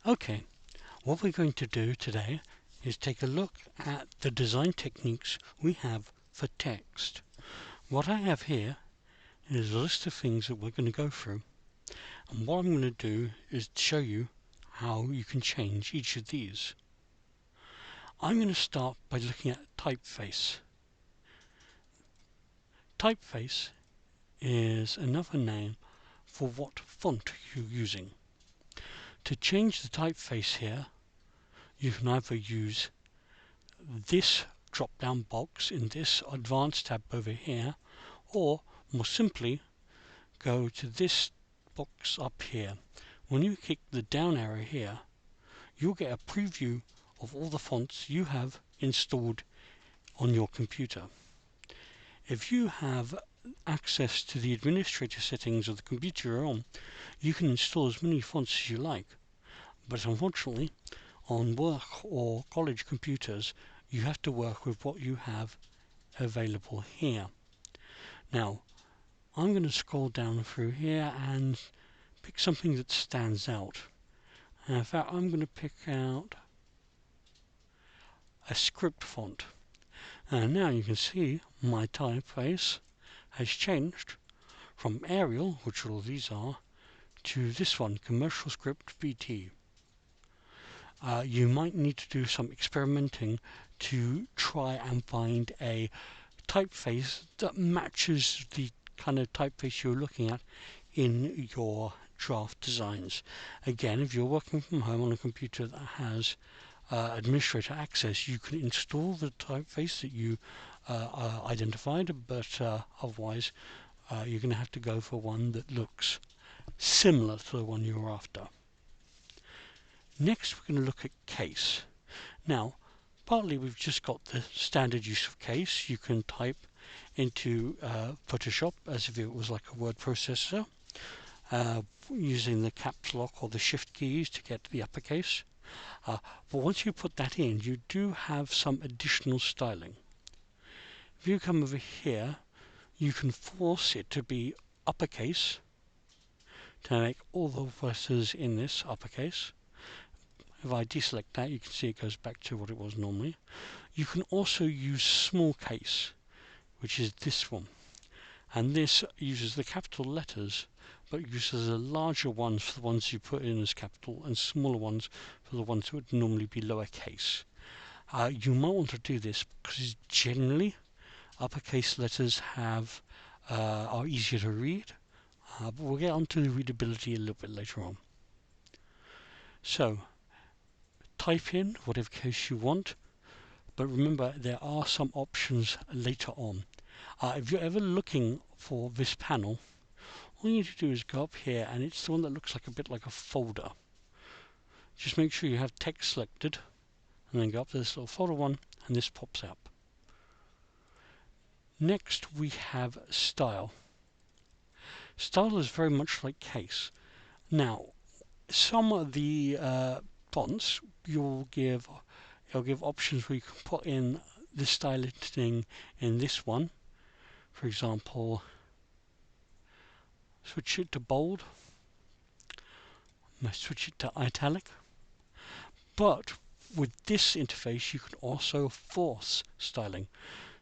Okay, what we're going to do today is take a look at the design techniques we have for text. What I have here is a list of things that we're going to go through, and what I'm going to do is show you how you can change each of these. I'm going to start by looking at typeface. Typeface is another name for what font you're using. To change the typeface here, you can either use this drop down box in this advanced tab over here, or more simply go to this box up here. When you click the down arrow here, you'll get a preview of all the fonts you have installed on your computer. If you have access to the administrator settings of the computer you're on, you can install as many fonts as you like, but unfortunately on work or college computers you have to work with what you have available here. Now I'm going to scroll down through here and pick something that stands out. And in fact I'm going to pick out a script font, and now you can see my typeface has changed from Arial, which all these are, to this one, Commercial Script VT. You might need to do some experimenting to try and find a typeface that matches the kind of typeface you're looking at in your draft designs. Again, if you're working from home on a computer that has administrator access, you can install the typeface that you identified, but otherwise you're going to have to go for one that looks similar to the one you're after. Next we're going to look at case. Now partly we've just got the standard use of case. You can type into Photoshop as if it was like a word processor, using the caps lock or the shift keys to get to the uppercase. But once you put that in, you do have some additional styling. If you come over here, you can force it to be uppercase to make all the letters in this uppercase. If I deselect that, you can see it goes back to what it was normally. You can also use small case, which is this one, and this uses the capital letters but uses the larger ones for the ones you put in as capital and smaller ones for the ones that would normally be lowercase. You might want to do this because generally uppercase letters are easier to read, but we'll get onto the readability a little bit later on. So type in whatever case you want, but remember there are some options later on. If you're ever looking for this panel, all you need to do is go up here, and it's the one that looks like a bit like a folder. Just make sure you have text selected, and then go up to this little folder one, and this pops up. Next we have style. Style is very much like case. Now some of the fonts it'll give options where you can put in the styling in this one. For example, switch it to bold, switch it to italic. But with this interface you can also force styling.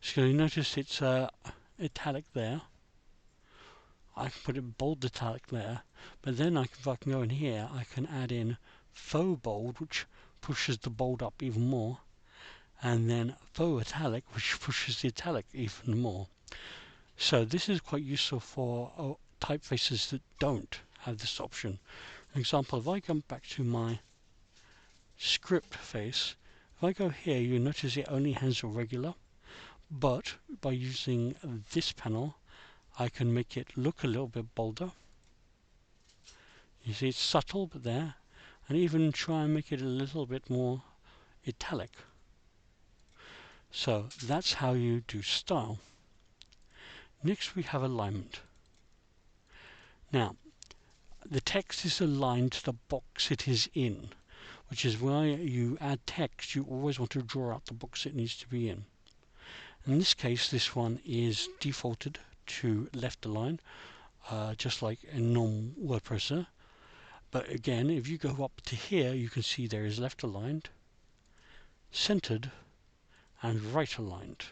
So you'll notice it's italic there. I can put it bold italic there, but then if I can go in here, I can add in faux bold, which pushes the bold up even more, and then faux italic, which pushes the italic even more. So this is quite useful for typefaces that don't have this option. For example, if I come back to my script face, if I go here, you notice it only has a regular, but by using this panel I can make it look a little bit bolder. You see it's subtle but there, and even try and make it a little bit more italic. So that's how you do style. Next we have alignment. Now the text is aligned to the box it is in, which is why you add text, you always want to draw out the box it needs to be in. In this case this one is defaulted to left align, just like a normal word processor, But again, if you go up to here, you can see there is left aligned, centered, and right aligned.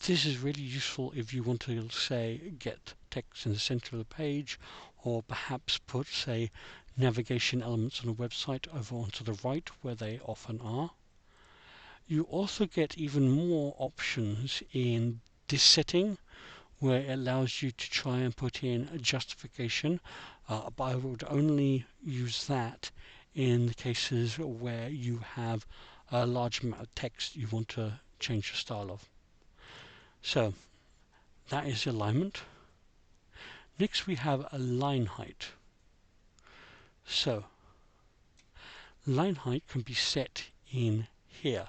This is really useful if you want to, say, get text in the center of the page, or perhaps put, say, navigation elements on a website over onto the right where they often are. You also get even more options in this setting, where it allows you to try and put in a justification, but I would only use that in the cases where you have a large amount of text you want to change the style of. So that is alignment. Next we have a line height. So line height can be set in here.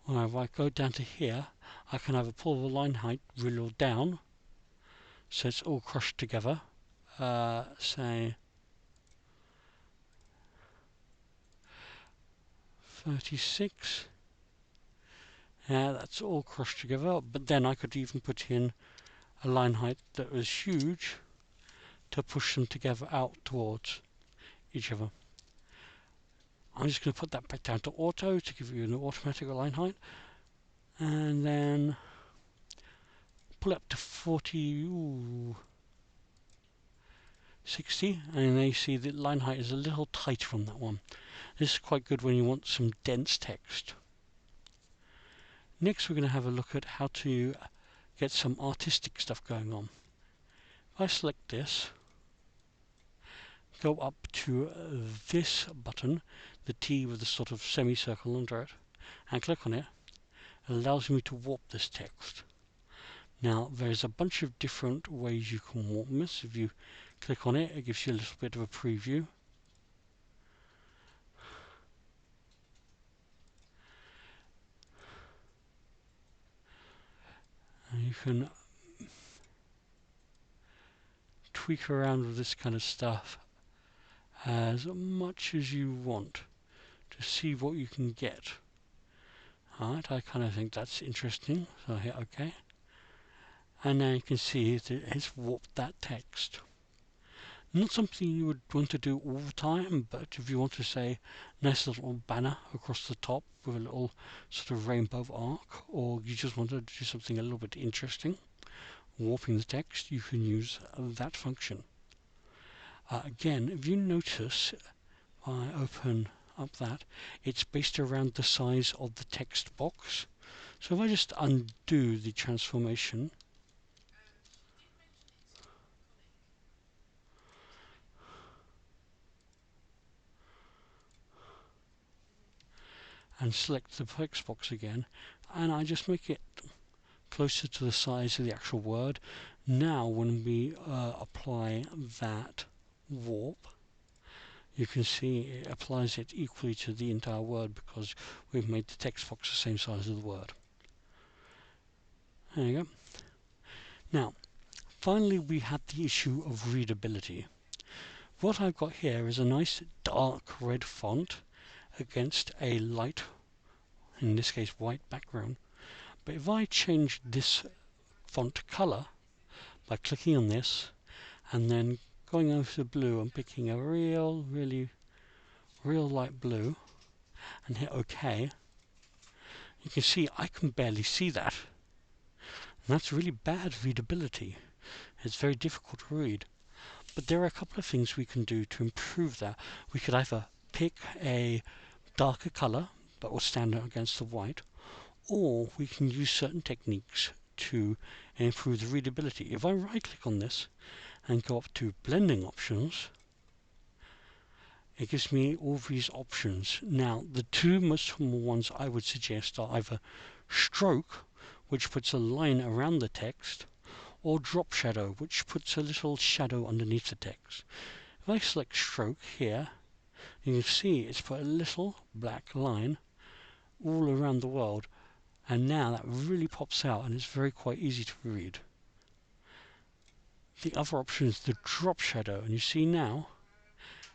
If I go down to here, I can either pull the line height really down, so it's all crushed together, say 36. Yeah, that's all crushed together, but then I could even put in a line height that was huge to push them together out towards each other. I'm just going to put that back down to auto to give you an automatic line height, and then pull it up to 40, 60, and you see the line height is a little tighter on that one. This is quite good when you want some dense text. Next we're going to have a look at how to get some artistic stuff going on. If I select this, go up to this button, the T with the sort of semicircle under it, and click on it, it allows me to warp this text. Now there's a bunch of different ways you can warp this. If you click on it, it gives you a little bit of a preview. And you can tweak around with this kind of stuff as much as you want to see what you can get. Alright, I kind of think that's interesting, so I hit OK. And now you can see that it's warped that text. Not something you would want to do all the time, but if you want to say nice little banner across the top with a little sort of rainbow arc, or you just want to do something a little bit interesting, warping the text, you can use that function. Again, if you notice, I open up that, it's based around the size of the text box. So if I just undo the transformation, and select the text box again, and I just make it closer to the size of the actual word. Now when we apply that warp, you can see it applies it equally to the entire word because we've made the text box the same size as the word. There you go. Now, finally we had the issue of readability. What I've got here is a nice dark red font against a light, in this case white background. But if I change this font color by clicking on this and then going over to blue and picking a real light blue and hit OK, you can see I can barely see that. And that's really bad readability. It's very difficult to read. But there are a couple of things we can do to improve that. We could either pick a darker color that will stand out against the white, or we can use certain techniques to improve the readability. If I right click on this and go up to blending options, it gives me all these options. Now the two most common ones I would suggest are either stroke, which puts a line around the text, or drop shadow, which puts a little shadow underneath the text. If I select stroke here, you can see it's put a little black line all around the world, and now that really pops out and it's very quite easy to read. The other option is the drop shadow, and you see now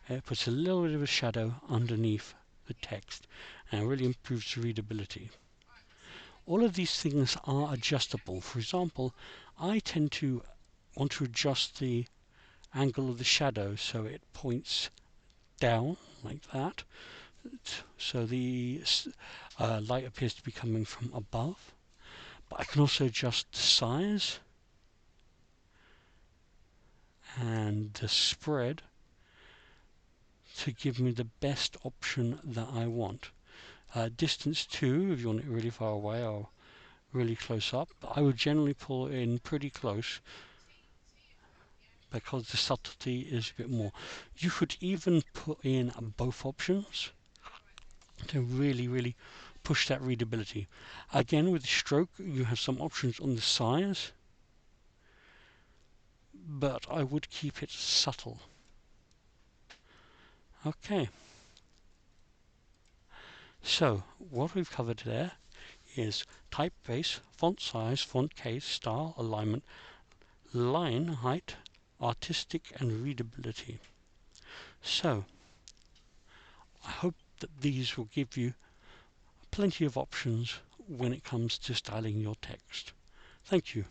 it puts a little bit of a shadow underneath the text and it really improves the readability. All of these things are adjustable. For example, I tend to want to adjust the angle of the shadow so it points down like that. So the light appears to be coming from above. But I can also adjust the size and the spread to give me the best option that I want. Distance 2, if you want it really far away or really close up. I would generally pull it in pretty close because the subtlety is a bit more. You could even put in both options to really push that readability. Again, with the stroke, you have some options on the size, but I would keep it subtle. Okay. So, what we've covered there is typeface, font size, font case, style, alignment, line height, artistic and readability. So, I hope that these will give you plenty of options when it comes to styling your text. Thank you.